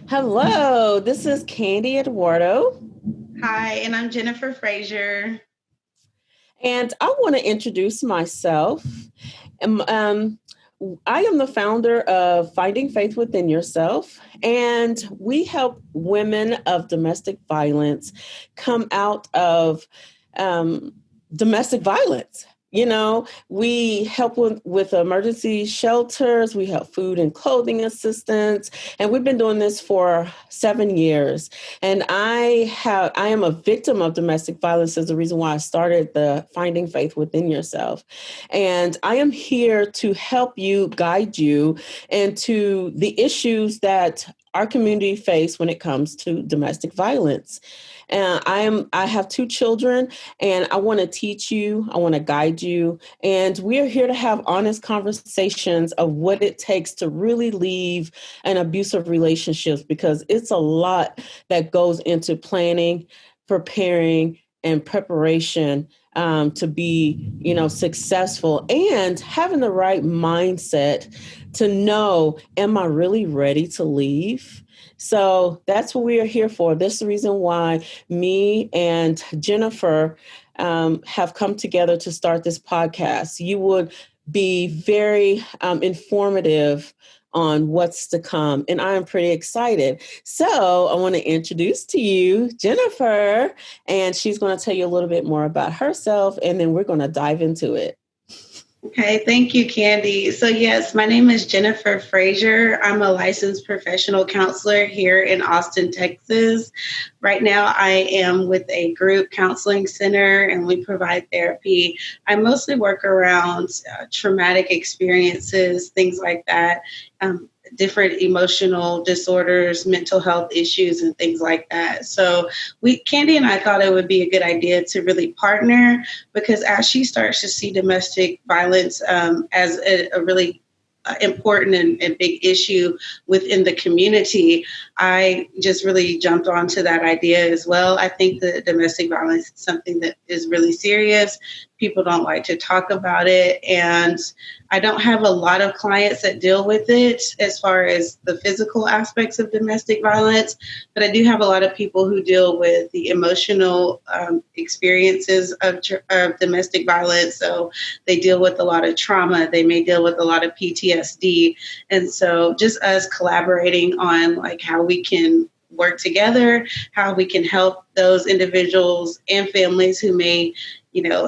Hello, this is Candi Eduardo, Hi, and I'm Jennifer Frazier. and I want to introduce myself. Um, um, I am the founder of Finding Faith Within Yourself, and we help women of domestic violence come out of um, domestic violence. We help with emergency shelters, we help food and clothing assistance, and we've been doing this for 7 years. And I am a victim of domestic violence is the reason why I started the Finding Faith Within Yourself. And I am here to help you, guide you into the issues that our community face when it comes to domestic violence. And I have two children, and I want to teach you, I want to guide you, and we're here to have honest conversations of what it takes to really leave an abusive relationships, because it's a lot that goes into planning, preparing, and preparation to be, successful, and having the right mindset to know, am I really ready to leave? So that's what we are here for. This is the reason why me and Jennifer have come together to start this podcast. You would be very informative on what's to come, and I am pretty excited. So I want to introduce to you Jennifer, and she's going to tell you a little bit more about herself, and then we're going to dive into it. Okay, thank you, Candy. So, yes, my name is Jennifer Frazier. I'm a licensed professional counselor here in Austin, Texas. Right now, I am with a group counseling center and we provide therapy. I mostly work around traumatic experiences, things like that. Different emotional disorders, mental health issues, and things like that. So Candy and I thought it would be a good idea to really partner, because as she starts to see domestic violence as a really important and big issue within the community, I just really jumped onto that idea as well. I think that domestic violence is something that is really serious. People don't like to talk about it. And I don't have a lot of clients that deal with it as far as the physical aspects of domestic violence, but I do have a lot of people who deal with the emotional experiences of domestic violence. So they deal with a lot of trauma. They may deal with a lot of PTSD. And so just us collaborating on like how we can work together, how we can help those individuals and families who may,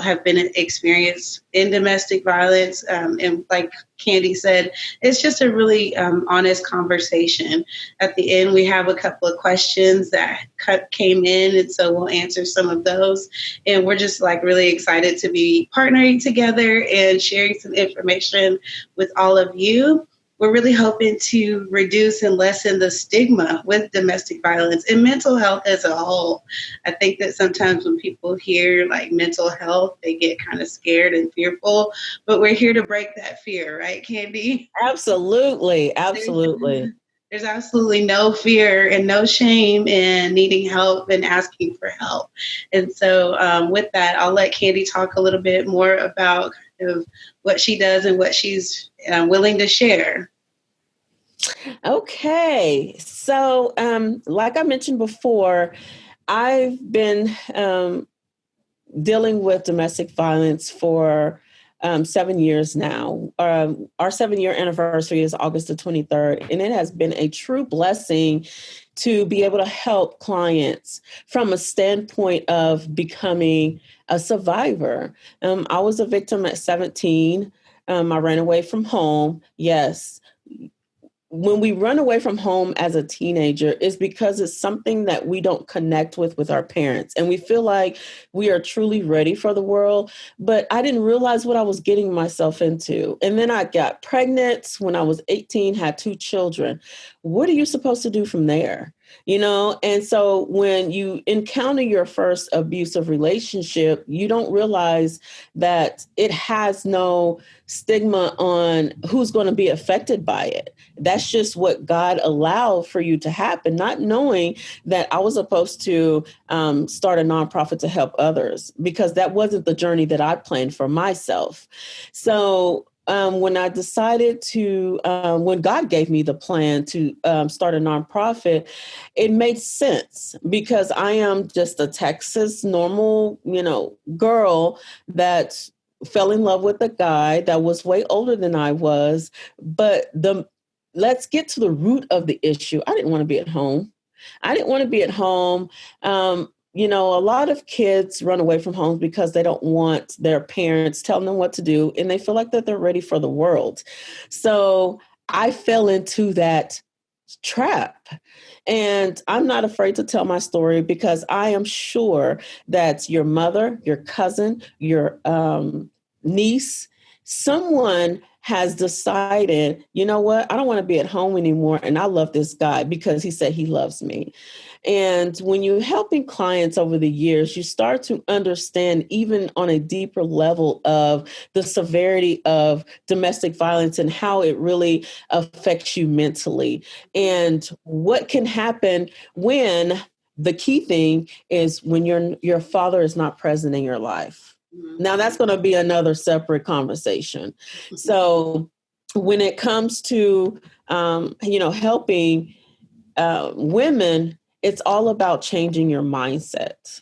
have been experienced in domestic violence. And like Candy said, it's just a really honest conversation. At the end, we have a couple of questions that came in, and so we'll answer some of those. And we're just like really excited to be partnering together and sharing some information with all of you. We're really hoping to reduce and lessen the stigma with domestic violence and mental health as a whole. I think that sometimes when people hear like mental health, they get kind of scared and fearful, but we're here to break that fear, right, Candy? Absolutely, There's, absolutely. there's absolutely no fear and no shame in needing help and asking for help. And so, with that, I'll let Candy talk a little bit more about kind of what she does and what she's willing to share. Okay. So, like I mentioned before, I've been dealing with domestic violence for 7 years now. Our 7 year anniversary is August the 23rd, and it has been a true blessing to be able to help clients from a standpoint of becoming a survivor. I was a victim at 17. I ran away from home. Yes, when we run away from home as a teenager is because it's something that we don't connect with our parents, and we feel like we are truly ready for the world, but I didn't realize what I was getting myself into. And then I got pregnant when I was 18, had two children. What are you supposed to do from there? And so when you encounter your first abusive relationship, you don't realize that it has no stigma on who's going to be affected by it. That's just what God allowed for you to happen, not knowing that I was supposed to start a nonprofit to help others, because that wasn't the journey that I planned for myself. So when I decided to, when God gave me the plan to start a nonprofit, it made sense because I am just a Texas normal, girl that fell in love with a guy that was way older than I was. But let's get to the root of the issue. I didn't want to be at home. I didn't want to be at home. A lot of kids run away from homes because they don't want their parents telling them what to do, and they feel like that they're ready for the world. So I fell into that trap. And I'm not afraid to tell my story because I am sure that your mother, your cousin, your niece, someone has decided, you know what, I don't want to be at home anymore. And I love this guy because he said he loves me. And when you're helping clients over the years, you start to understand, even on a deeper level, of the severity of domestic violence and how it really affects you mentally. And what can happen when the key thing is when your father is not present in your life. Now, that's going to be another separate conversation. So when it comes to, helping women, it's all about changing your mindset,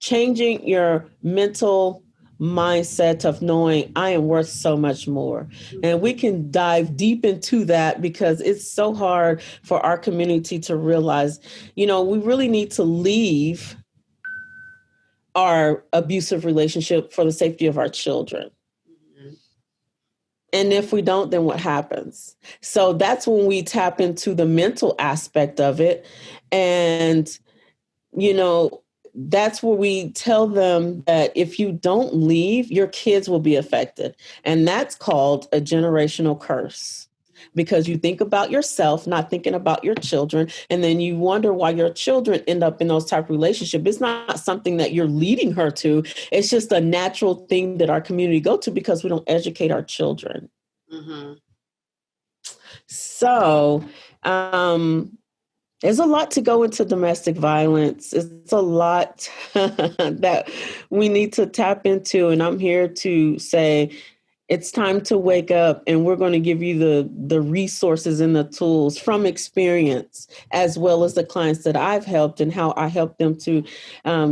changing your mental mindset of knowing I am worth so much more. And we can dive deep into that because it's so hard for our community to realize, we really need to leave our abusive relationship for the safety of our children. And if we don't, then what happens? So that's when we tap into the mental aspect of it. And, that's where we tell them that if you don't leave, your kids will be affected. And that's called a generational curse. Because you think about yourself, not thinking about your children, and then you wonder why your children end up in those type of relationships. It's not something that you're leading her to. It's just a natural thing that our community go to because we don't educate our children. Mm-hmm. So there's a lot to go into domestic violence. It's a lot that we need to tap into. And I'm here to say, it's time to wake up, and we're going to give you the resources and the tools from experience, as well as the clients that I've helped and how I help them to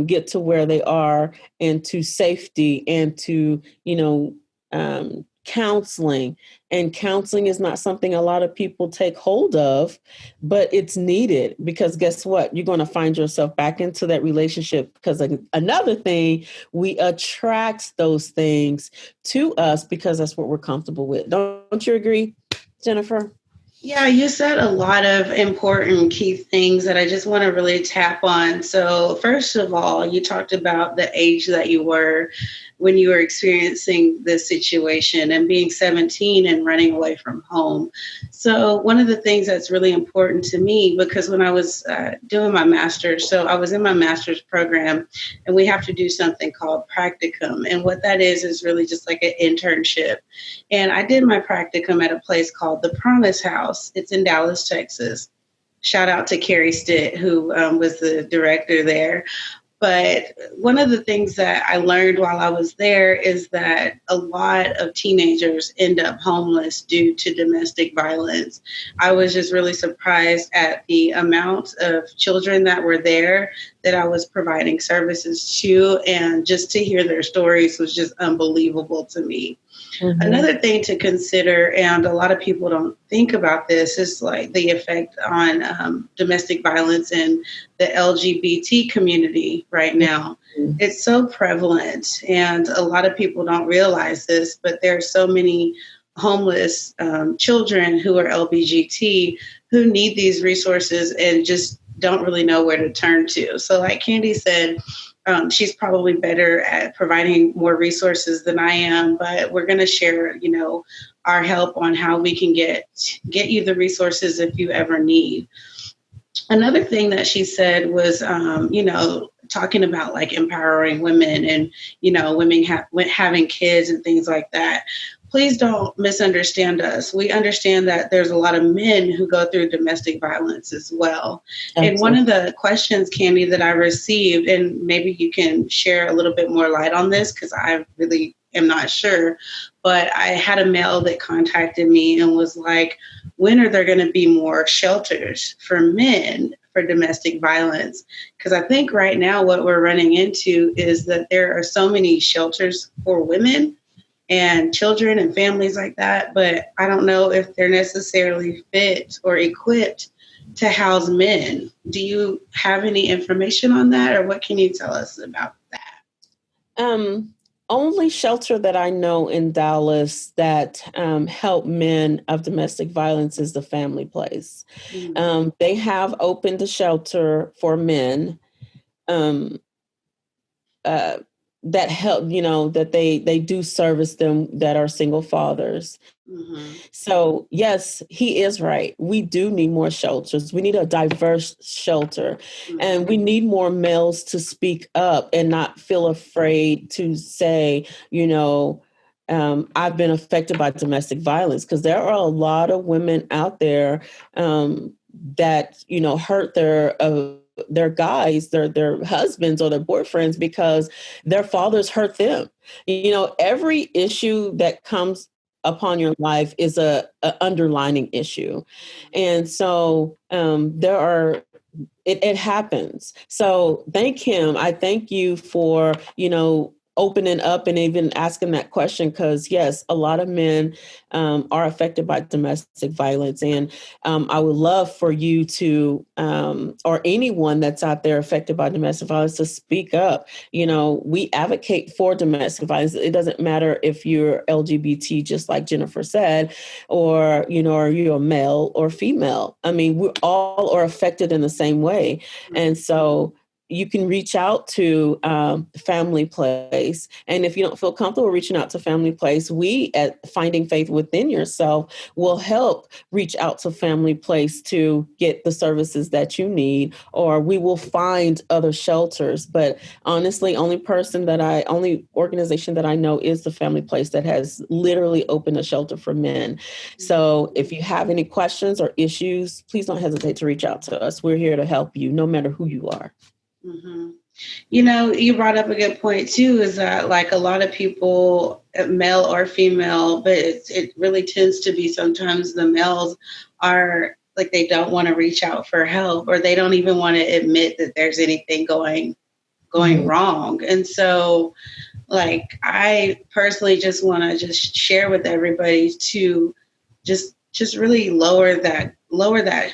get to where they are and to safety and to, counseling. And counseling is not something a lot of people take hold of, but it's needed because guess what? You're going to find yourself back into that relationship because another thing, we attract those things to us because that's what we're comfortable with. Don't you agree, Jennifer? Yeah, you said a lot of important key things that I just want to really tap on. So first of all, you talked about the age that you were when you were experiencing this situation and being 17 and running away from home. So one of the things that's really important to me, because when I was doing my master's, so I was in my master's program, and we have to do something called practicum. And what that is really just like an internship. And I did my practicum at a place called the Promise House. It's in Dallas, Texas. Shout out to Carrie Stitt, who was the director there. But one of the things that I learned while I was there is that a lot of teenagers end up homeless due to domestic violence. I was just really surprised at the amount of children that were there that I was providing services to, and just to hear their stories was just unbelievable to me. Mm-hmm. Another thing to consider, and a lot of people don't think about this, is like the effect on domestic violence in the LGBT community right now. Mm-hmm. It's so prevalent, and a lot of people don't realize this, but there are so many homeless children who are LBGT who need these resources and just don't really know where to turn to. So like Candi said, she's probably better at providing more resources than I am, but we're going to share, our help on how we can get you the resources if you ever need. Another thing that she said was, talking about like empowering women and, women having kids and things like that. Please don't misunderstand us. We understand that there's a lot of men who go through domestic violence as well. Absolutely. And one of the questions, Candi, that I received, and maybe you can share a little bit more light on this because I really am not sure. But I had a male that contacted me and was like, when are there going to be more shelters for men for domestic violence? Because I think right now what we're running into is that there are so many shelters for women and children and families like that, but I don't know if they're necessarily fit or equipped to house men. Do you have any information on that, or what can you tell us about that? Um, Only shelter that I know in Dallas that help men of domestic violence is the Family Place. Mm-hmm. They have opened a shelter for men. Um, uh, that help, that they do service them that are single fathers. Mm-hmm. So yes, he is right. We do need more shelters. We need a diverse shelter, and we Mm-hmm. need more males to speak up and not feel afraid to say, I've been affected by domestic violence, because there are a lot of women out there that hurt their guys, their husbands or their boyfriends because their fathers hurt them. Every issue that comes upon your life is a underlining issue, and so it happens. So thank him. I thank you for opening up and even asking that question, because yes, a lot of men are affected by domestic violence, and I would love for you to or anyone that's out there affected by domestic violence to speak up. We advocate for domestic violence. It doesn't matter if you're LGBT, just like Jennifer said, or are you a male or female. I mean, we all are affected in the same way. And so you can reach out to Family Place. And if you don't feel comfortable reaching out to Family Place, we at Finding Faith Within Yourself will help reach out to Family Place to get the services that you need, or we will find other shelters. But honestly, only organization that I know is the Family Place that has literally opened a shelter for men. So if you have any questions or issues, please don't hesitate to reach out to us. We're here to help you, no matter who you are. Mm-hmm. You brought up a good point too, is that like a lot of people, male or female, but it really tends to be sometimes the males are like, they don't want to reach out for help, or they don't even want to admit that there's anything going wrong. And so like, I personally just want to just share with everybody to just really lower that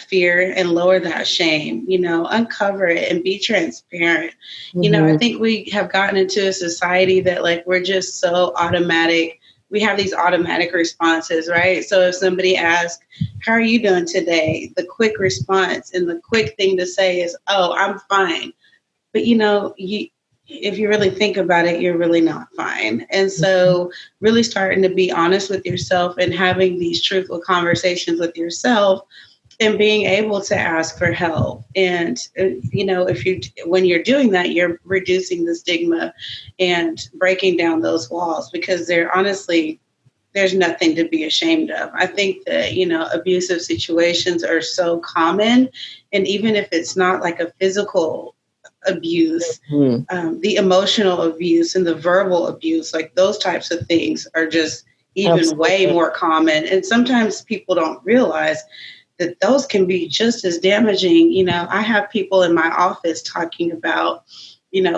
fear and lower that shame, uncover it and be transparent. I think we have gotten into a society that like we're just so automatic. We have these automatic responses, right? So if somebody asks, how are you doing today? The quick response and the quick thing to say is, oh, I'm fine. But if you really think about it, you're really not fine. And so really starting to be honest with yourself and having these truthful conversations with yourself and being able to ask for help. And, when you're doing that, you're reducing the stigma and breaking down those walls, because there's nothing to be ashamed of. I think that, abusive situations are so common. And even if it's not like a physical abuse, the emotional abuse and the verbal abuse, like those types of things are just even Absolutely. way more common. And sometimes people don't realize that those can be just as damaging. I have people in my office talking about,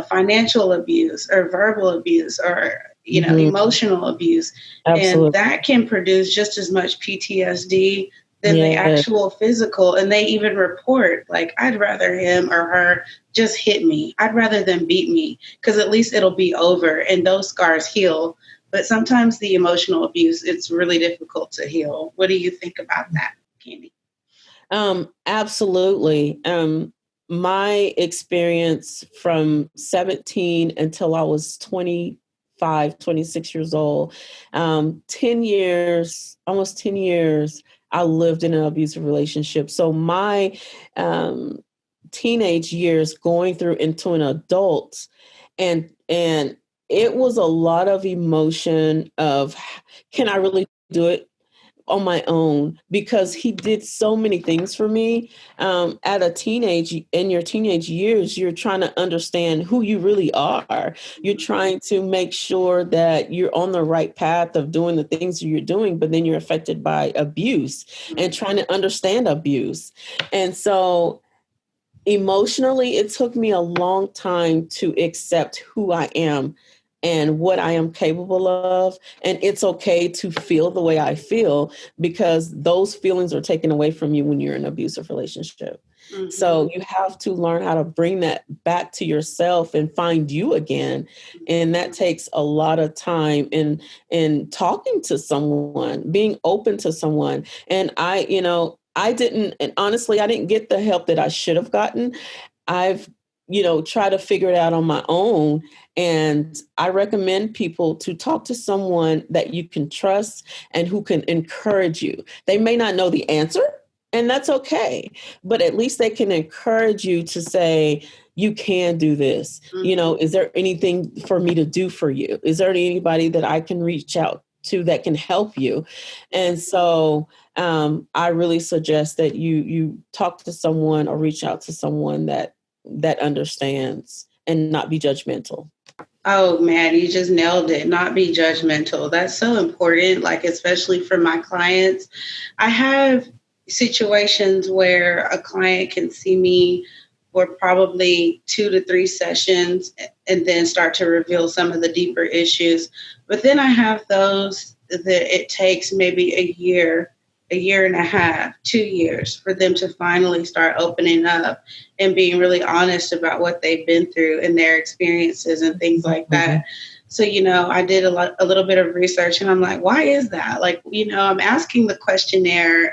financial abuse or verbal abuse or, emotional abuse. Absolutely. And that can produce just as much PTSD than the actual physical. And they even report, like, I'd rather him or her just hit me. I'd rather them beat me, because at least it'll be over and those scars heal. But sometimes the emotional abuse, it's really difficult to heal. What do you think about that, Candi? Absolutely. My experience from 17 until I was 25, 26 years old, 10 years, almost 10 years, I lived in an abusive relationship. So my teenage years going through into an adult, and it was a lot of emotion of, can I really do it? on my own because he did so many things for me. In your teenage years, you're trying to understand who you really are. You're trying to make sure that you're on the right path of doing the things you're doing, but then you're affected by abuse and trying to understand abuse. And so emotionally, it took me a long time to accept who I am and what I am capable of. And it's okay to feel the way I feel because those feelings are taken away from you when you're in an abusive relationship. Mm-hmm. So you have to learn how to bring that back to yourself and find you again. And that takes a lot of time in talking to someone, being open to someone. And and honestly, I didn't get the help that I should have gotten. I've, tried to figure it out on my own. And I recommend people to talk to someone that you can trust and who can encourage you. They may not know the answer, and that's okay. But at least they can encourage you to say, you can do this. Mm-hmm. Is there anything for me to do for you? Is there anybody that I can reach out to that can help you? And so I really suggest that you talk to someone or reach out to someone that understands and not be judgmental. Oh man, you just nailed it. Not be judgmental. That's so important, like especially for my clients. I have situations where a client can see me for probably 2 to 3 sessions and then start to reveal some of the deeper issues. But then I have those that it takes maybe a year and a half, 2 years for them to finally start opening up and being really honest about what they've been through and their experiences and things like that. Mm-hmm. So, I did a little bit of research and I'm like, why is that? Like, I'm asking the questionnaire,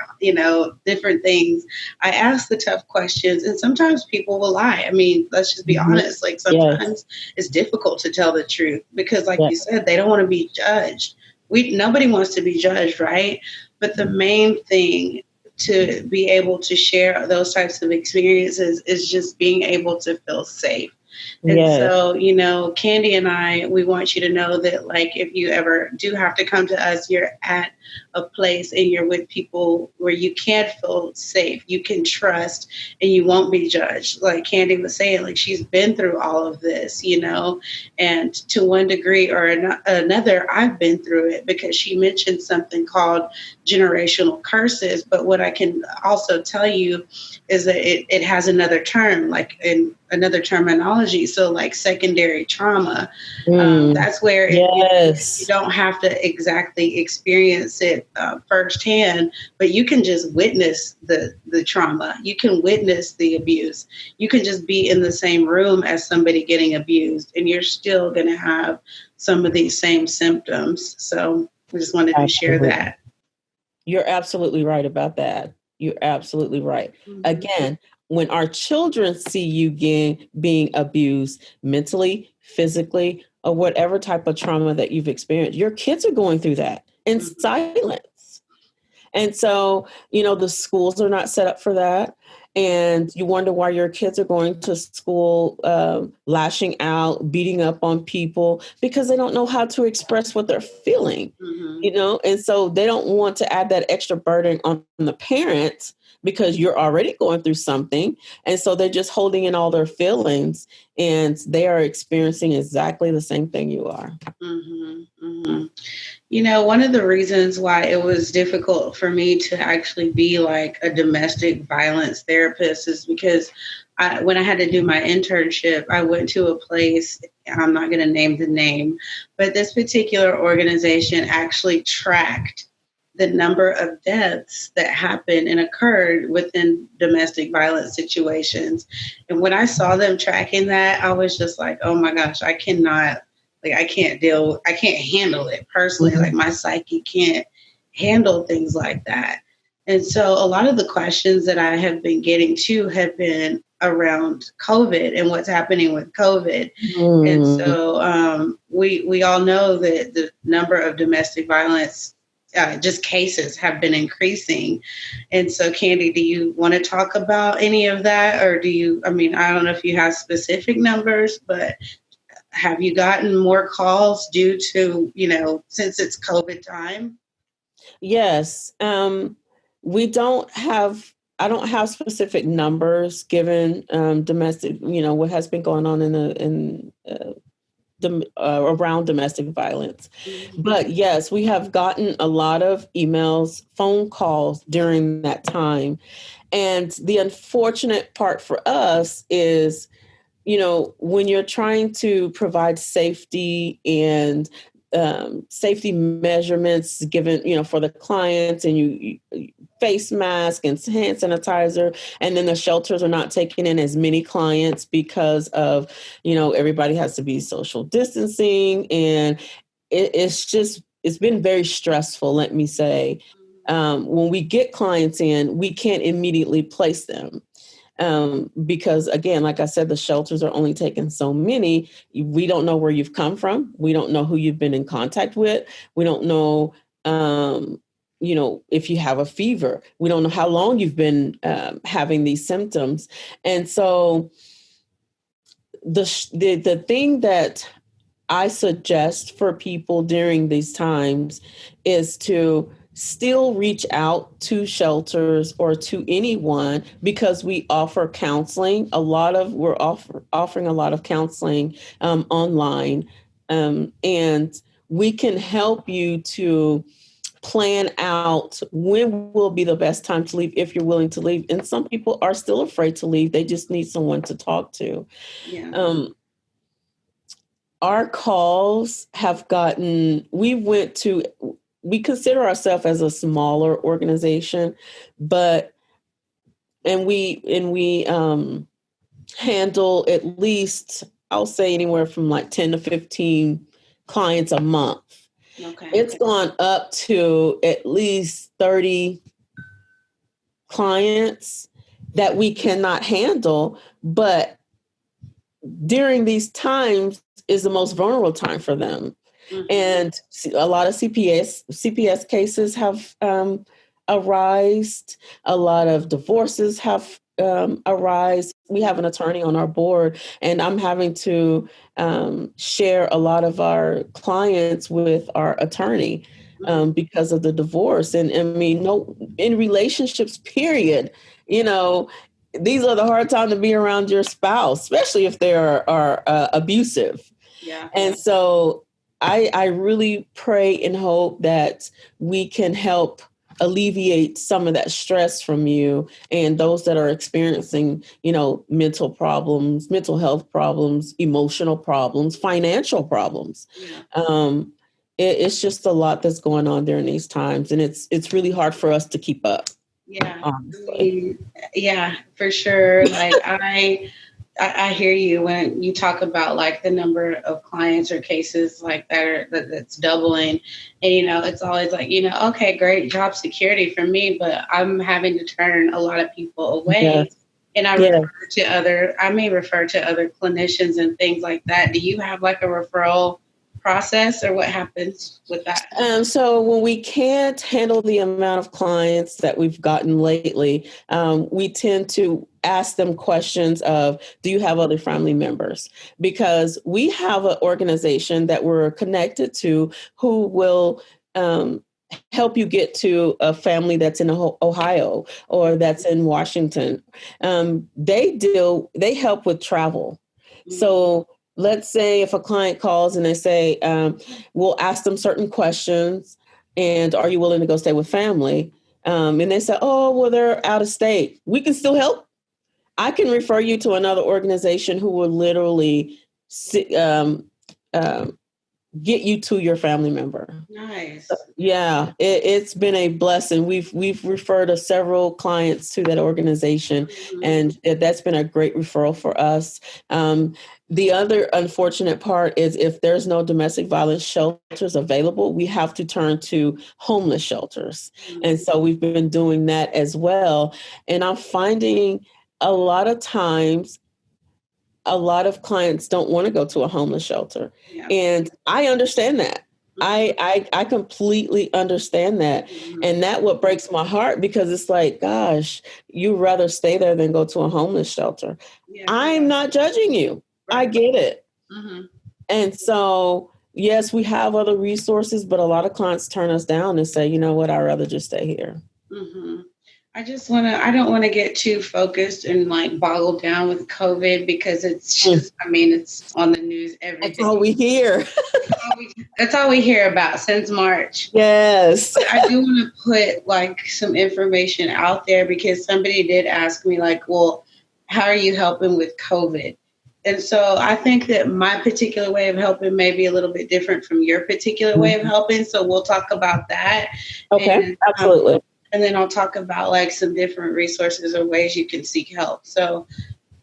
different things. I ask the tough questions and sometimes people will lie. I mean, let's just be honest. Like sometimes it's difficult to tell the truth because like you said, they don't want to be judged. Nobody wants to be judged, right? But the main thing to be able to share those types of experiences is just being able to feel safe. And so, Candi and I, we want you to know that, like, if you ever do have to come to us, you're at a place and you're with people where you can feel safe, you can trust, and you won't be judged. Like Candi was saying, like, she's been through all of this, and to one degree or another, I've been through it because she mentioned something called generational curses. But what I can also tell you is that it has another term, like in another terminology. So like secondary trauma, that's where you don't have to exactly experience it firsthand, but you can just witness the trauma. You can witness the abuse. You can just be in the same room as somebody getting abused and you're still going to have some of these same symptoms. So I just wanted to share that. You're absolutely right about that. You're absolutely right. Mm-hmm. Again, when our children see you being abused mentally, physically, or whatever type of trauma that you've experienced, your kids are going through that in silence. And so, the schools are not set up for that. And you wonder why your kids are going to school lashing out, beating up on people because they don't know how to express what they're feeling, and so they don't want to add that extra burden on the parents because you're already going through something. And so they're just holding in all their feelings and they are experiencing exactly the same thing you are. Mm-hmm, mm-hmm. One of the reasons why it was difficult for me to actually be like a domestic violence therapist is because when I had to do my internship, I went to a place, I'm not going to name the name, but this particular organization actually tracked the number of deaths that happened and occurred within domestic violence situations. And when I saw them tracking that, I was just like, oh my gosh, I can't handle it personally. Mm-hmm. Like my psyche can't handle things like that. And so a lot of the questions that I have been getting to have been around COVID and what's happening with COVID. Mm-hmm. And so we all know that the number of domestic violence just cases have been increasing. And so, Candi, do you want to talk about any of that? Or I don't know if you have specific numbers, but have you gotten more calls due to, since it's COVID time? Yes. We don't have, I don't have specific numbers given domestic, what has been going on around domestic violence. Mhm. But yes, we have gotten a lot of emails, phone calls during that time. And the unfortunate part for us is, when you're trying to provide safety and safety measurements given, for the clients, and you face mask and hand sanitizer, and then the shelters are not taking in as many clients because of, everybody has to be social distancing, and it's been very stressful, let me say. When we get clients in, we can't immediately place them because again, like I said, the shelters are only taking so many. We don't know where you've come from. We don't know who you've been in contact with. We don't know, if you have a fever. We don't know how long you've been having these symptoms. And so the thing that I suggest for people during these times is to still reach out to shelters or to anyone, because we offer counseling. Offering a lot of counseling online, and we can help you to plan out when will be the best time to leave if you're willing to leave. And some people are still afraid to leave. They just need someone to talk to. Yeah. Our calls have gotten, we consider ourselves as a smaller organization, but and we handle at least, I'll say, anywhere from like 10 to 15 clients a month. Okay. It's gone up to at least 30 clients that we cannot handle, but during these times is the most vulnerable time for them. Mhm. And a lot of CPS cases have arisen. A lot of divorces have arisen. We have an attorney on our board, and I'm having to share a lot of our clients with our attorney because of the divorce. And I mean, no, in relationships, period, you know, these are the hard time to be around your spouse, especially if they are abusive. Yeah. And so I really pray and hope that we can help alleviate some of that stress from you and those that are experiencing, mental problems, mental health problems, emotional problems, financial problems. Yeah. It's just a lot that's going on during these times, and it's really hard for us to keep up. Yeah. I Honestly. mean, yeah, for sure. Like I hear you when you talk about like the number of clients or cases like that's doubling, and it's always like okay, great job security for me, but I'm having to turn a lot of people away, Yes. and Yes. I may refer to other clinicians and things like that. Do you have like a referral process, or what happens with that? So when we can't handle the amount of clients that we've gotten lately, we tend to ask them questions of, do you have other family members? Because we have an organization that we're connected to who will help you get to a family that's in Ohio or that's in Washington. They help with travel. So let's say if a client calls and they say, we'll ask them certain questions, and are you willing to go stay with family? And they say, oh, well, they're out of state. We can still help. I can refer you to another organization who will literally um, get you to your family member. Nice. Yeah, it's been a blessing. We've referred several clients to that organization, Mhm. and that's been a great referral for us. The other unfortunate part is if there's no domestic violence shelters available, we have to turn to homeless shelters, and so we've been doing that as well. And I'm finding a lot of times a lot of clients don't want to go to a homeless shelter. Yeah. And I understand that. Mhm. I completely understand that. Mhm. And that what breaks my heart, because it's like, gosh, you'd rather stay there than go to a homeless shelter. Yeah. I'm not judging you. I Right. get it. Mhm. And so, yes, we have other resources, but a lot of clients turn us down and say, you know what, I'd rather just stay here. Hmm. I don't want to get too focused and like boggled down with COVID because it's Mm. just, I mean, it's on the news every That's all day. we hear. That's all we hear about since March. Yes. But I do want to put like some information out there because somebody did ask me, like, well, how are you helping with COVID? And so I think that my particular way of helping may be a little bit different from your particular way of helping. So we'll talk about that. Okay, And absolutely. and then I'll talk about like some different resources or ways you can seek help. So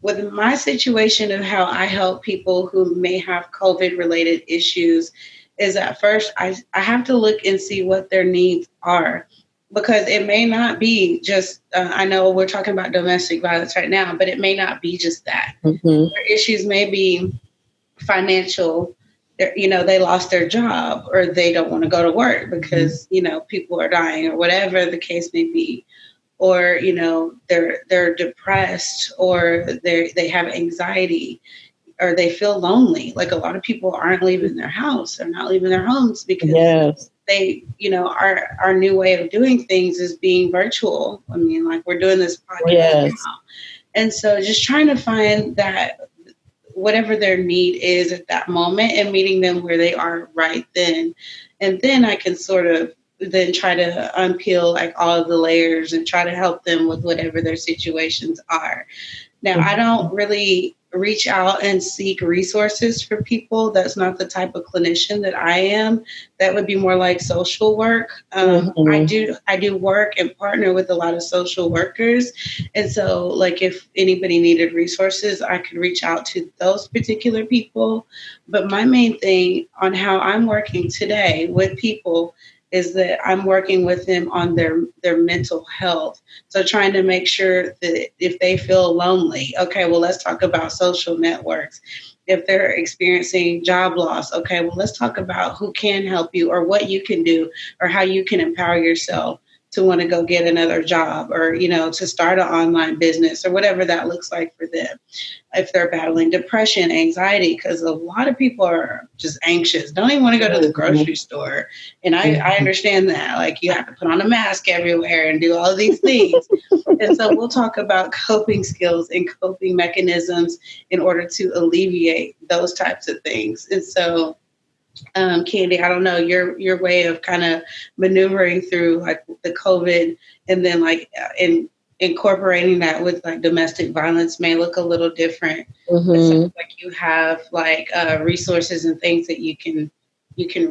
with my situation of how I help people who may have COVID related issues is at first I have to look and see what their needs are because it may not be just, I know we're talking about domestic violence right now, but it may not be just that. Mm-hmm. Their issues may be financial. You know, they lost their job or they don't want to go to work because, you know, people are dying or whatever the case may be, or you know they're depressed or they have anxiety or they feel lonely. Like a lot of people aren't leaving their house, they're not leaving their homes because Yes. they, you know, our new way of doing things is being virtual. I mean, like we're doing this podcast Yes. now, and so just trying to find that whatever their need is at that moment and meeting them where they are right then. And then I can sort of then try to unpeel like all of the layers and try to help them with whatever their situations are. Now, I don't really reach out and seek resources for people. That's not the type of clinician that I am. That would be more like social work. I do work and partner with a lot of social workers, and so like if anybody needed resources, I could reach out to those particular people. But my main thing on how I'm working today with people is that I'm working with them on their mental health. So trying to make sure that if they feel lonely, okay, well, let's talk about social networks. If they're experiencing job loss, okay, well, let's talk about who can help you or what you can do or how you can empower yourself to want to go get another job or, you know, to start an online business or whatever that looks like for them. If they're battling depression, anxiety, because a lot of people are just anxious, don't even want to go to the grocery store. And I understand that. Like you have to put on a mask everywhere and do all of these things. And so we'll talk about coping skills and coping mechanisms in order to alleviate those types of things. And so Candi, I don't know your way of kind of maneuvering through like the COVID and then like incorporating that with like domestic violence may look a little different. It sounds like you have like resources and things that you can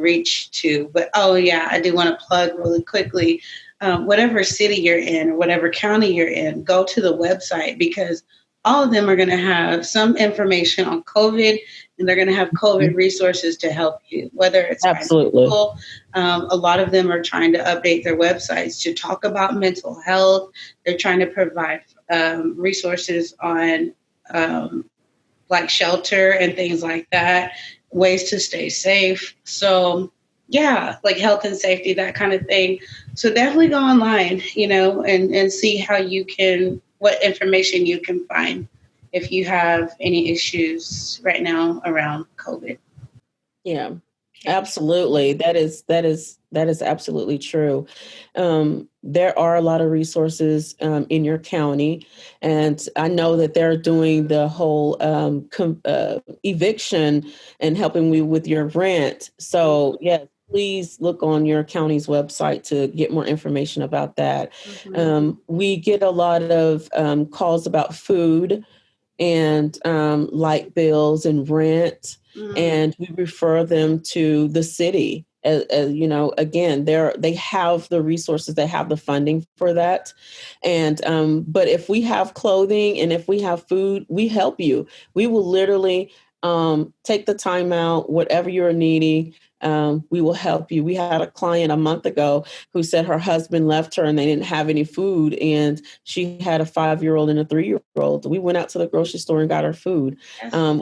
reach to. But oh yeah, I do want to plug really quickly. Whatever city you're in, or whatever county you're in, go to the website because all of them are going to have some information on COVID and they're going to have COVID resources to help you, whether it's Absolutely. financial. A lot of them are trying to update their websites to talk about mental health. They're trying to provide resources on like shelter and things like that, ways to stay safe. So yeah, like health and safety, that kind of thing. So definitely go online, you know, and see how you can, what information you can find if you have any issues right now around COVID. Yeah, absolutely. That is absolutely true. There are a lot of resources in your county, and I know that they're doing the whole eviction and helping you with your rent. So yes, please look on your county's website to get more information about that. We get a lot of calls about food and light bills and rent, and we refer them to the city. You know, again, they have the resources, they have the funding for that. And but if we have clothing and if we have food, we help you. We will literally take the time out, whatever you're needing. We will help you. We had a client a month ago who said her husband left her and they didn't have any food, and she had a 5-year-old and a 3-year-old. We went out to the grocery store and got her food.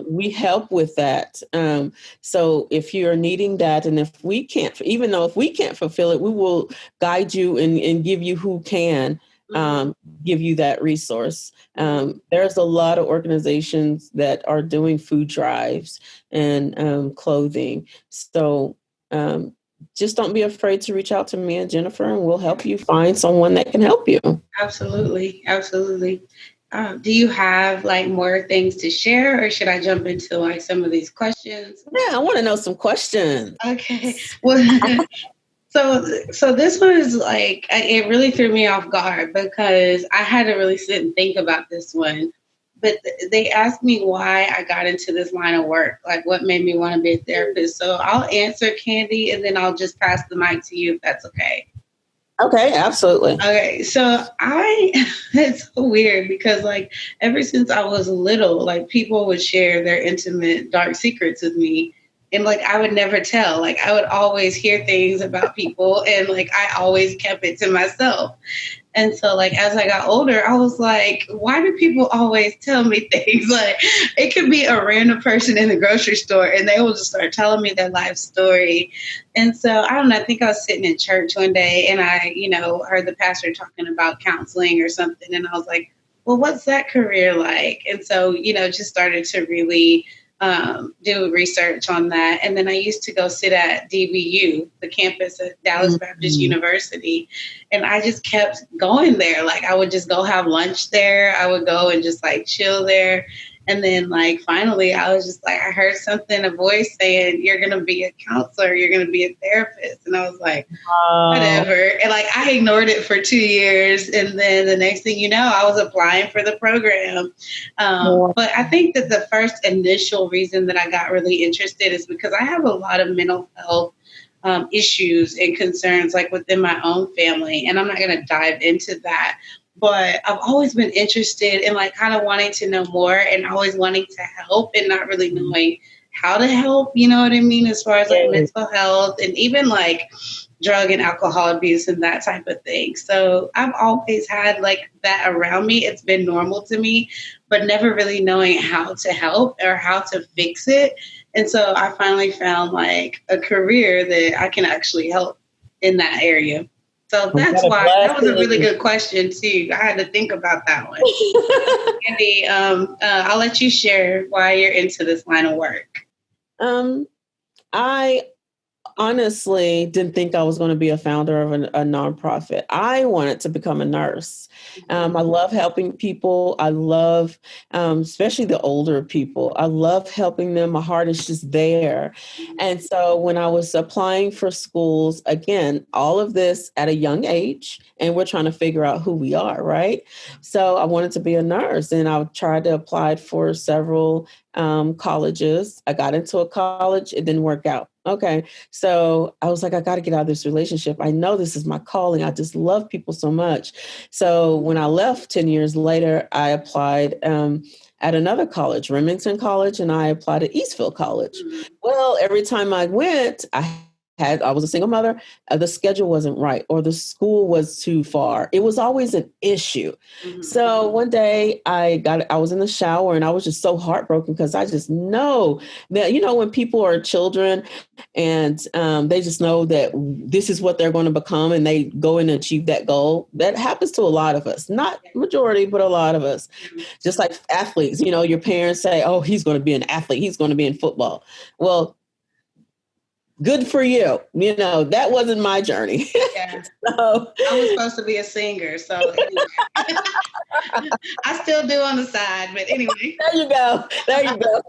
We help with that. So if you're needing that, and if we can't, even though if we can't fulfill it, we will guide you and give you who can. Mhm. give you that resource. There's a lot of organizations that are doing food drives and clothing. So um, just don't be afraid to reach out to me and Jennifer, and we'll help you find someone that can help you. Absolutely. Absolutely. Do you have like more things to share, or should I jump into like some of these questions? Yeah, I want to know some questions. Okay. Well, so this one is like it really threw me off guard because I had to really sit and think about this one. But they asked me why I got into this line of work, like what made me want to be a therapist. So I'll answer, Candy, and then I'll just pass the mic to you if that's okay. Okay, absolutely. Okay, so it's so weird because like ever since I was little, like people would share their intimate dark secrets with me. And like I would never tell. Like I would always hear things about people and like I always kept it to myself. And so, like, as I got older, I was like, why do people always tell me things? Like, it could be a random person in the grocery store and they will just start telling me their life story. And so, I don't know, I think I was sitting in church one day and I, heard the pastor talking about counseling or something. And I was like, well, what's that career like? And so, just started to really do research on that. And then I used to go sit at DBU, the campus at Dallas Baptist Mhm. University. And I just kept going there. Like I would just go have lunch there. I would go and just like chill there. And then like finally I was just like, I heard something, a voice saying, you're going to be a counselor, you're going to be a therapist. And I was like, Wow. whatever. And like I ignored it for 2 years. And then the next thing you know, I was applying for the program. But I think that the first initial reason that I got really interested is because I have a lot of mental health issues and concerns like within my own family. And I'm not going to dive into that. But I've always been interested in like kind of wanting to know more and always wanting to help and not really knowing how to help, you know what I mean? As far as like Yes. mental health and even like drug and alcohol abuse and that type of thing. So I've always had like that around me. It's been normal to me, but never really knowing how to help or how to fix it. And so I finally found like a career that I can actually help in that area. So that's What a why that was a really blessing. good question too. I had to think about that one. Andy, I'll let you share why you're into this line of work. um, I honestly didn't think I was going to be a founder of a nonprofit. I wanted to become a nurse. I love helping people. I love, especially the older people. I love helping them. My heart is just there. And so when I was applying for schools, again, all of this at a young age, and we're trying to figure out who we are, right? So I wanted to be a nurse, and I tried to apply for several colleges. I got into a college, it didn't work out. Okay. So I was like, I got to get out of this relationship. I know this is my calling. I just love people so much. So when I left 10 years later, I applied at another college, Remington College, and I applied at Eastville College. Well, every time I went, I was a single mother. The schedule wasn't right, or the school was too far. It was always an issue. Mhm. So one day I was in the shower and I was just so heartbroken because I just know that, when people are children and they just know that this is what they're going to become and they go and achieve that goal. That happens to a lot of us, not majority, but a lot of us. Just like athletes, your parents say, oh, he's going to be an athlete. He's going to be in football. Well, good for you. That wasn't my journey. Yeah. So, I was supposed to be a singer, so anyway. I still do on the side, but anyway, there you go. There you go.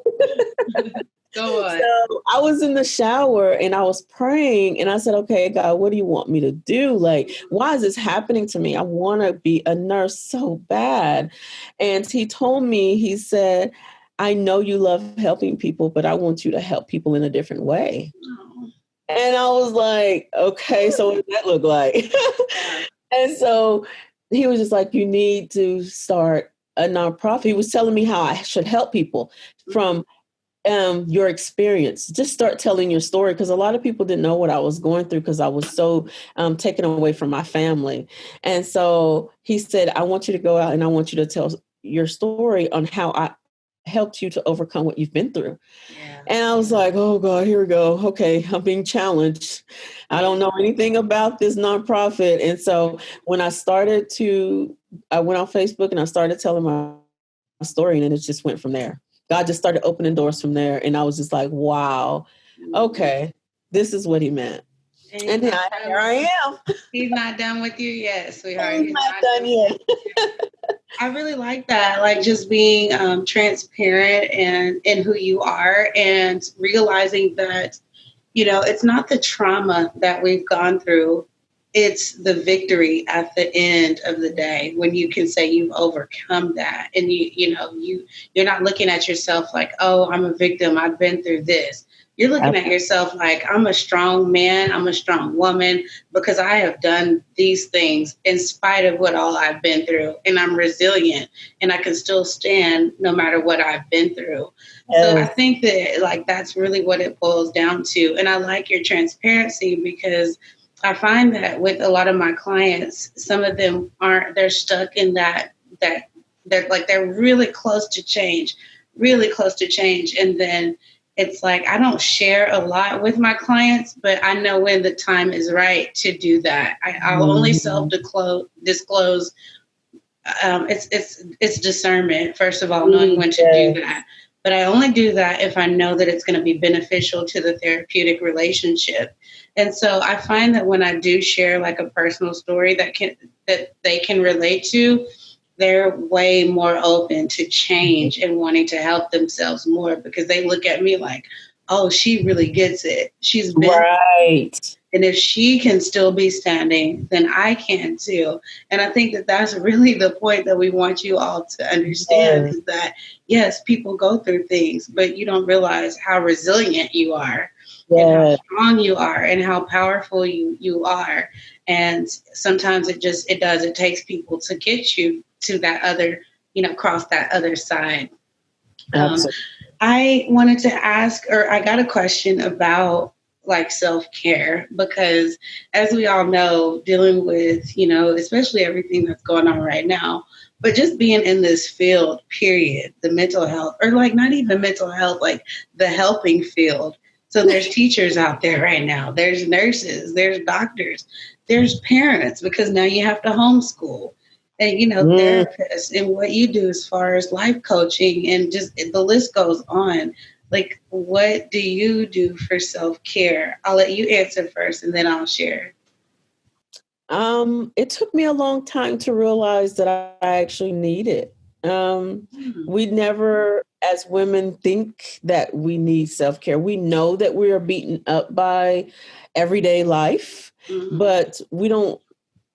go on. So I was in the shower and I was praying and I said, okay, God, what do you want me to do? Like, why is this happening to me? I want to be a nurse so bad. And he told me, he said, I know you love helping people, but I want you to help people in a different way. Oh, And I was like, okay, so what does that look like? yeah. And so he was just like, you need to start a nonprofit. He was telling me how I should help people from your experience. Just start telling your story, because a lot of people didn't know what I was going through because I was so taken away from my family. And so he said, I want you to go out and I want you to tell your story on how helped you to overcome what you've been through. Yeah. And I was like, oh God, here we go. Okay, I'm being challenged. I don't know anything about this nonprofit. And so when I went on Facebook and I started telling my story, and it just went from there. God just started opening doors from there. And I was just like, wow, okay, this is what he meant. And And here I am. he's not done with you yet, sweetheart. He's He's not not done done. yet. I really like that, like just being transparent and in who you are, and realizing that, it's not the trauma that we've gone through. It's the victory at the end of the day when you can say you've overcome that, and you're not looking at yourself like, oh, I'm a victim. I've been through this. You're looking at yourself like, I'm a strong man. I'm a strong woman because I have done these things in spite of what all I've been through, and I'm resilient, and I can still stand no matter what I've been through. So I think that like that's really what it boils down to. And I like your transparency because I find that with a lot of my clients, some of them they're stuck in that they're really close to change, really close to change. And then it's like, I don't share a lot with my clients, but I know when the time is right to do that. I'll only self-disclose. It's discernment, first of all, knowing when to do that. But I only do that if I know that it's going to be beneficial to the therapeutic relationship. And so I find that when I do share like a personal story that they can relate to, they're way more open to change and wanting to help themselves more because they look at me like, oh, she really gets it. She's been right. And if she can still be standing, then I can too. And I think that that's really the point that we want you all to understand is that, yes, people go through things, but you don't realize how resilient you are and how strong you are and how powerful you are. And sometimes it takes people to get you to that other, cross that other side. I wanted to ask, or I got a question about like self-care, because as we all know, dealing with, especially everything that's going on right now, but just being in this field, period, the mental health, or like not even mental health, like the helping field. So there's teachers out there right now, there's nurses, there's doctors, there's parents, because now you have to homeschool. And, therapists, and what you do as far as life coaching, and just the list goes on. Like, what do you do for self-care? I'll let you answer first and then I'll share. It took me a long time to realize that I actually need it. We never, as women, think that we need self-care. We know that we are beaten up by everyday life, but we don't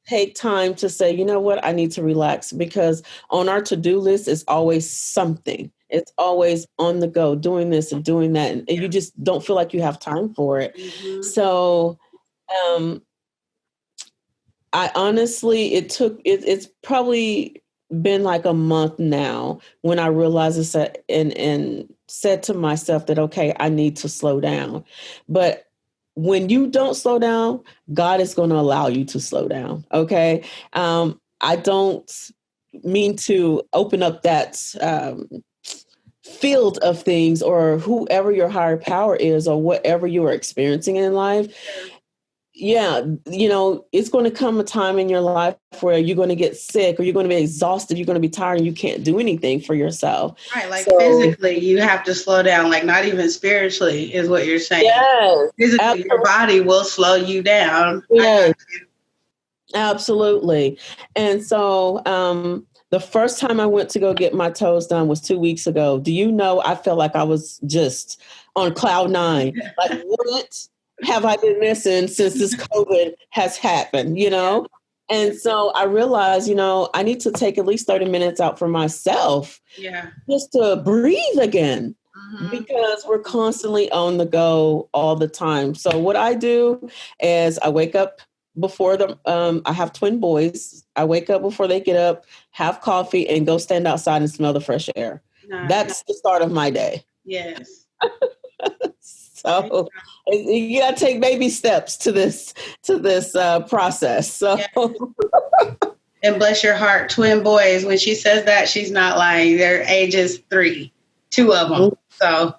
take time to say, you know what, I need to relax, because on our to-do list is always something. It's always on the go, doing this and doing that. And you just don't feel like you have time for it. So I honestly, it's probably been like a month now when I realized this and said to myself that, okay, I need to slow down. But when you don't slow down, God is going to allow you to slow down. Okay. I don't mean to open up that field of things, or whoever your higher power is, or whatever you are experiencing in life. Yeah, it's going to come a time in your life where you're going to get sick, or you're going to be exhausted, you're going to be tired, and you can't do anything for yourself. Right, like physically, you have to slow down, like not even spiritually is what you're saying. Yes, physically, absolutely. Your body will slow you down. Yes, absolutely. And so the first time I went to go get my toes done was 2 weeks ago. Do you know, I felt like I was just on cloud nine. Like, what have I been missing since this COVID has happened, And so I realized, I need to take at least 30 minutes out for myself, just to breathe again, because we're constantly on the go all the time. So what I do is I wake up before I have twin boys. I wake up before they get up, have coffee, and go stand outside and smell the fresh air. That's the start of my day. Yes. So you got to take baby steps to this process. So, and bless your heart, twin boys. When she says that, she's not lying. Their age is 3. two of them. So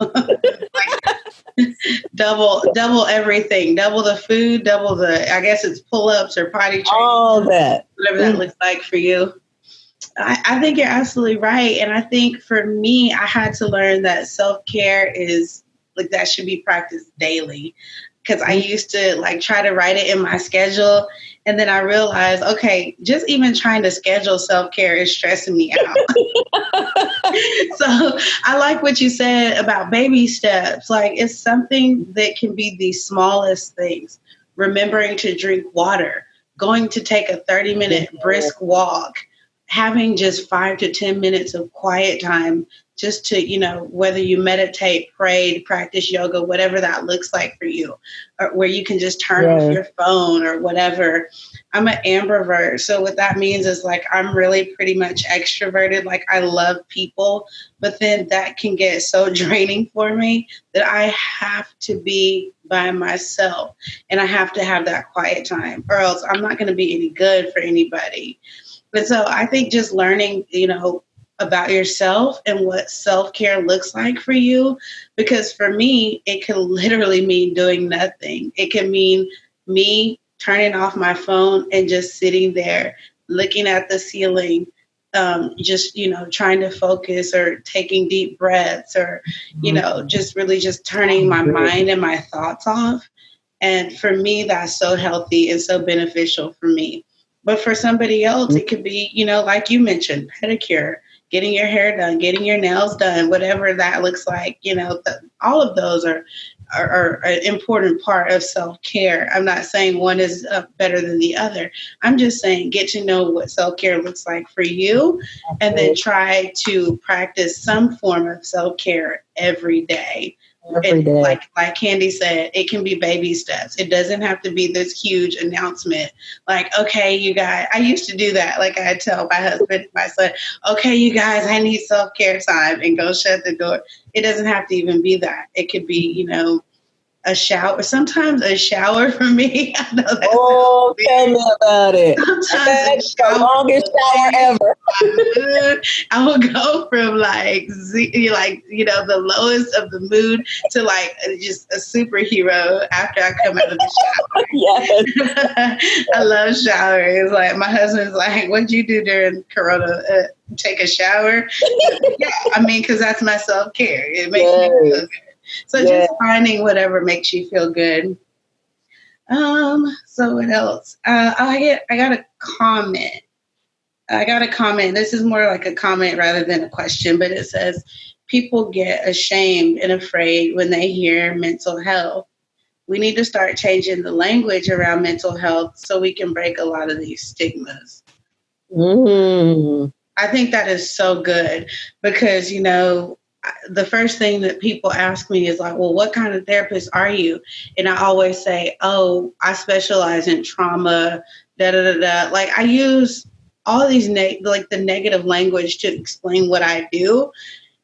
double everything, double the food, double the, I guess it's pull-ups or potty training, all that, whatever that looks like for you. I think you're absolutely right. And I think for me, I had to learn that self-care is like, that should be practiced daily. Because I used to like try to write it in my schedule. And then I realized, okay, just even trying to schedule self-care is stressing me out. So I like what you said about baby steps. Like, it's something that can be the smallest things. Remembering to drink water, going to take a 30-minute brisk walk, having just 5 to 10 minutes of quiet time, just to, you know, whether you meditate, pray, practice yoga, whatever that looks like for you, or where you can just turn off your phone or whatever. I'm an ambivert. So what that means is like, I'm really pretty much extroverted. Like, I love people, but then that can get so draining for me that I have to be by myself and I have to have that quiet time, or else I'm not going to be any good for anybody. But so I think just learning, you know, about yourself and what self-care looks like for you, because for me, it can literally mean doing nothing. It can mean me turning off my phone and just sitting there looking at the ceiling, just, you know, trying to focus, or taking deep breaths, or, you know, just really just turning my mind and my thoughts off. And for me, that's so healthy and so beneficial for me. But for somebody else, it could be, you know, like you mentioned, pedicure, getting your hair done, getting your nails done, whatever that looks like. You know, all of those are an important part of self-care. I'm not saying one is better than the other. I'm just saying get to know what self-care looks like for you, and then try to practice some form of self-care every day. And like Candi said, it can be baby steps. It doesn't have to be this huge announcement. Like, okay, you guys, I used to do that. Like, I tell my husband and my son, okay, you guys, I need self-care time, and go shut the door. It doesn't have to even be that. It could be, you know, a shower. Sometimes a shower for me. I know that's tell me about it. Sometimes the longest shower ever. I will go from like you know, the lowest of the mood to like just a superhero after I come out of the shower. Yes. I love showers. Like, my husband's like, "What'd you do during Corona? Take a shower?" Yeah, I mean, because that's my self-care. It makes me feel good. So just finding whatever makes you feel good. So what else? I got a comment. This is more like a comment rather than a question, but it says, people get ashamed and afraid when they hear mental health. We need to start changing the language around mental health so we can break a lot of these stigmas. I think that is so good, because, you know, the first thing that people ask me is like, well, what kind of therapist are you? And I always say, oh, I specialize in trauma, da da da da. Like, I use all these like the negative language to explain what I do.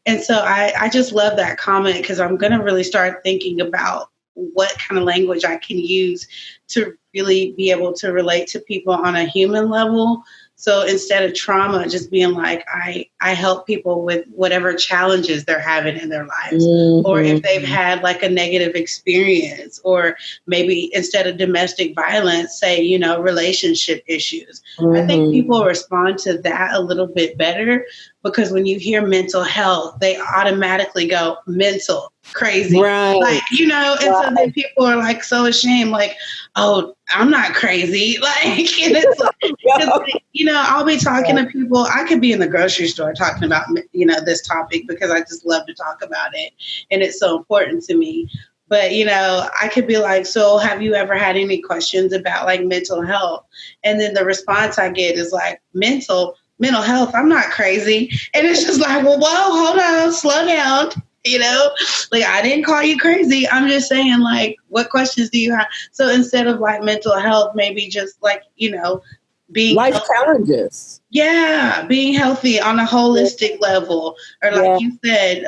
And so I just love that comment, because I'm going to really start thinking about what kind of language I can use to really be able to relate to people on a human level. So instead of trauma, just being like, I help people with whatever challenges they're having in their lives, or if they've had like a negative experience, or maybe instead of domestic violence, say, you know, relationship issues. I think people respond to that a little bit better, because when you hear mental health, they automatically go mental, crazy, like, you know, and so then people are like so ashamed, like, oh, I'm not crazy. Like, and it's like, you know, I'll be talking to people. I could be in the grocery store talking about, you know, this topic, because I just love to talk about it, and it's so important to me. But, you know, I could be like, so have you ever had any questions about like mental health? And then the response I get is like, mental health, I'm not crazy. And it's just like, well, whoa, hold on, slow down. You know, like, I didn't call you crazy. I'm just saying, like, what questions do you have? So instead of like mental health, maybe just like, you know, being life healthy. Challenges. Yeah, being healthy on a holistic level, or like you said,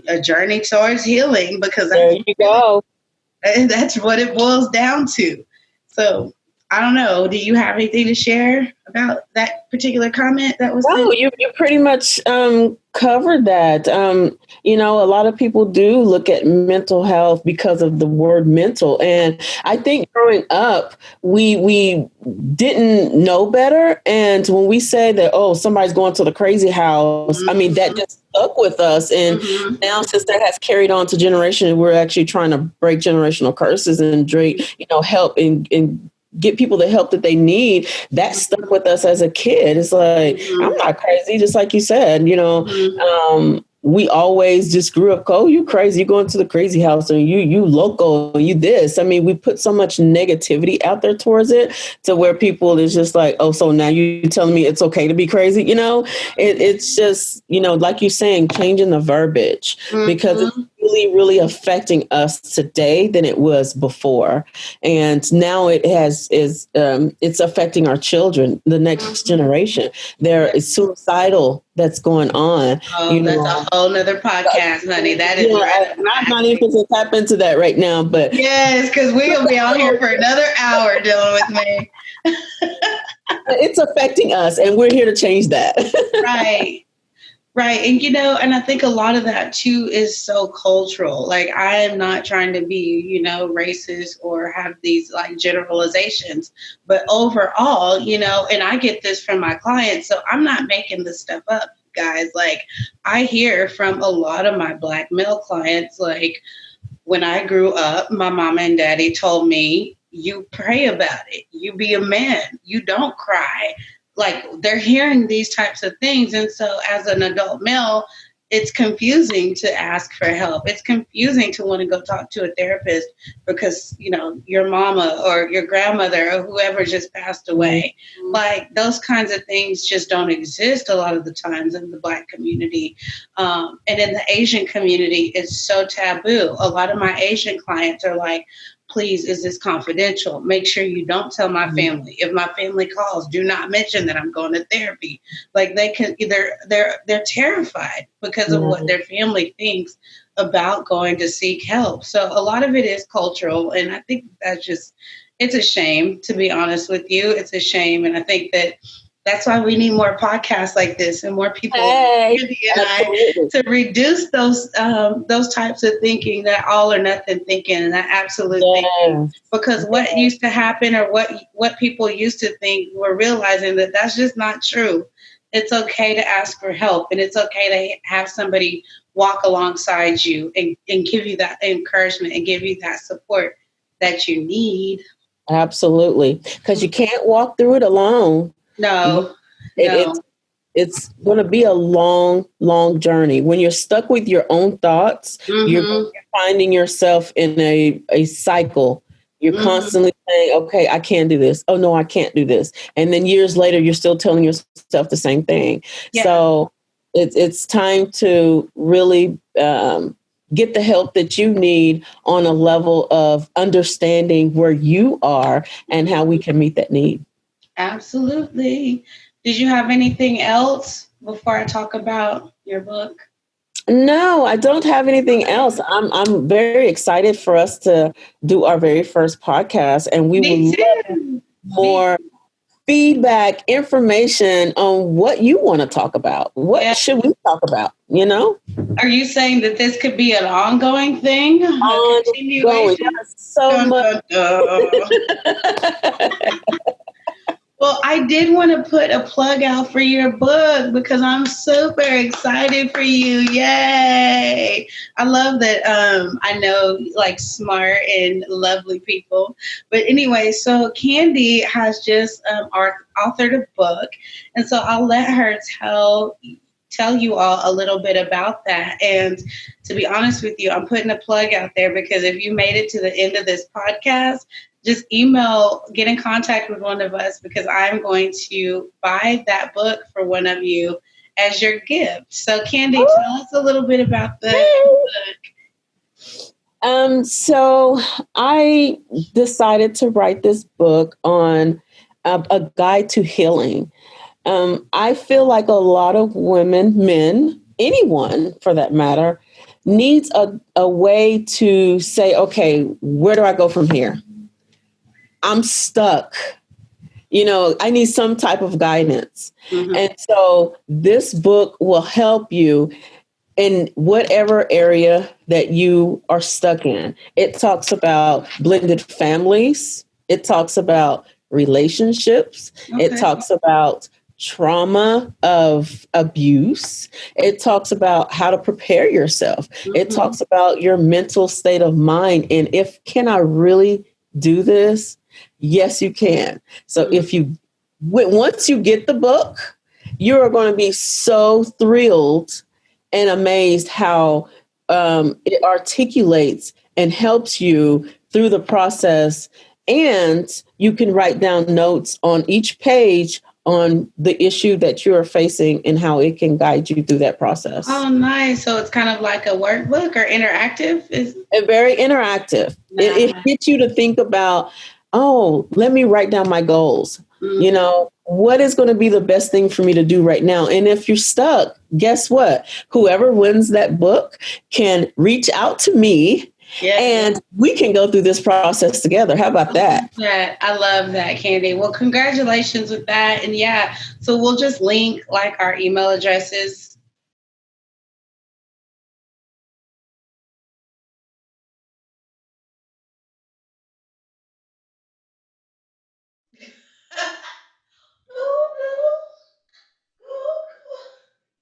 a journey towards healing, because there you go. And that's what it boils down to. So I don't know. Do you have anything to share about that particular comment that was No, sent? you pretty much covered that. A lot of people do look at mental health because of the word mental, and I think growing up, we didn't know better. And when we say that, oh, somebody's going to the crazy house, I mean that just stuck with us. And Mm-hmm. now, since that has carried on to generation, we're actually trying to break generational curses and help and get people the help that they need. That stuck with us as a kid. It's like, I'm not crazy, just like you said, we always just grew up, oh, you crazy, you going to the crazy house, or you local, you this. I mean, we put so much negativity out there towards it to where people is just like, oh, so now you telling me it's okay to be crazy? It's just, like you're saying, changing the verbiage because it's really, really affecting us today than it was before. And now it's affecting our children, the next generation. There is suicidal that's going on. Oh, that's a whole nother podcast, honey. That is I'm not even going to tap into that right now, but yes, because we're gonna be out here for another hour dealing with me. It's affecting us, and we're here to change that. Right. And I think a lot of that too is so cultural. Like, I am not trying to be, racist or have these like generalizations, but overall, and I get this from my clients, so I'm not making this stuff up, guys. Like, I hear from a lot of my Black male clients, like, when I grew up, my mama and daddy told me, you pray about it, you be a man, you don't cry. Like, they're hearing these types of things. And so as an adult male, it's confusing to ask for help. It's confusing to want to go talk to a therapist because, your mama or your grandmother or whoever just passed away. Like, those kinds of things just don't exist a lot of the times in the Black community. And in the Asian community, it's so taboo. A lot of my Asian clients are like, please, is this confidential? Make sure you don't tell my family. If my family calls, do not mention that I'm going to therapy. Like, they can they're terrified because of what their family thinks about going to seek help. So a lot of it is cultural. And I think it's a shame, to be honest with you. It's a shame. And I think that's why we need more podcasts like this and more people to reduce those types of thinking, that all or nothing thinking, and that absolute thinking. Because what used to happen, or what people used to think, we're realizing that that's just not true. It's okay to ask for help, and it's okay to have somebody walk alongside you and give you that encouragement and give you that support that you need. Absolutely. Because you can't walk through it alone. No. It's going to be a long, long journey. When you're stuck with your own thoughts, you're finding yourself in a cycle. You're constantly saying, okay, I can't do this. Oh, no, I can't do this. And then years later, you're still telling yourself the same thing. Yeah. So it's time to really get the help that you need on a level of understanding where you are and how we can meet that need. Absolutely. Did you have anything else before I talk about your book? No, I don't have anything else. I'm very excited for us to do our very first podcast, and we will love more feedback, information on what you want to talk about. What should we talk about? Are you saying that this could be an ongoing thing? Ongoing. So much. Well, I did want to put a plug out for your book because I'm super excited for you. Yay. I love that. I know, like, smart and lovely people. But anyway, so Candi has just authored a book. And so I'll let her tell you all a little bit about that. And to be honest with you, I'm putting a plug out there because if you made it to the end of this podcast, just get in contact with one of us because I'm going to buy that book for one of you as your gift. So Candi, tell us a little bit about the book. So I decided to write this book on a guide to healing. I feel like a lot of women, men, anyone for that matter, needs a way to say, okay, where do I go from here? I'm stuck. I need some type of guidance. Mm-hmm. And so this book will help you in whatever area that you are stuck in. It talks about blended families. It talks about relationships. Okay. It talks about trauma of abuse. It talks about how to prepare yourself. It talks about your mental state of mind. And can I really do this? Yes, you can. So once you get the book, you're going to be so thrilled and amazed how it articulates and helps you through the process. And you can write down notes on each page on the issue that you are facing and how it can guide you through that process. Oh, nice. So it's kind of like a workbook or interactive? Very interactive. Nice. It gets you to think about, let me write down my goals. What is going to be the best thing for me to do right now? And if you're stuck, guess what? Whoever wins that book can reach out to me and we can go through this process together. How about that? I love that, Candi. Well, congratulations with that. And so we'll just link like our email addresses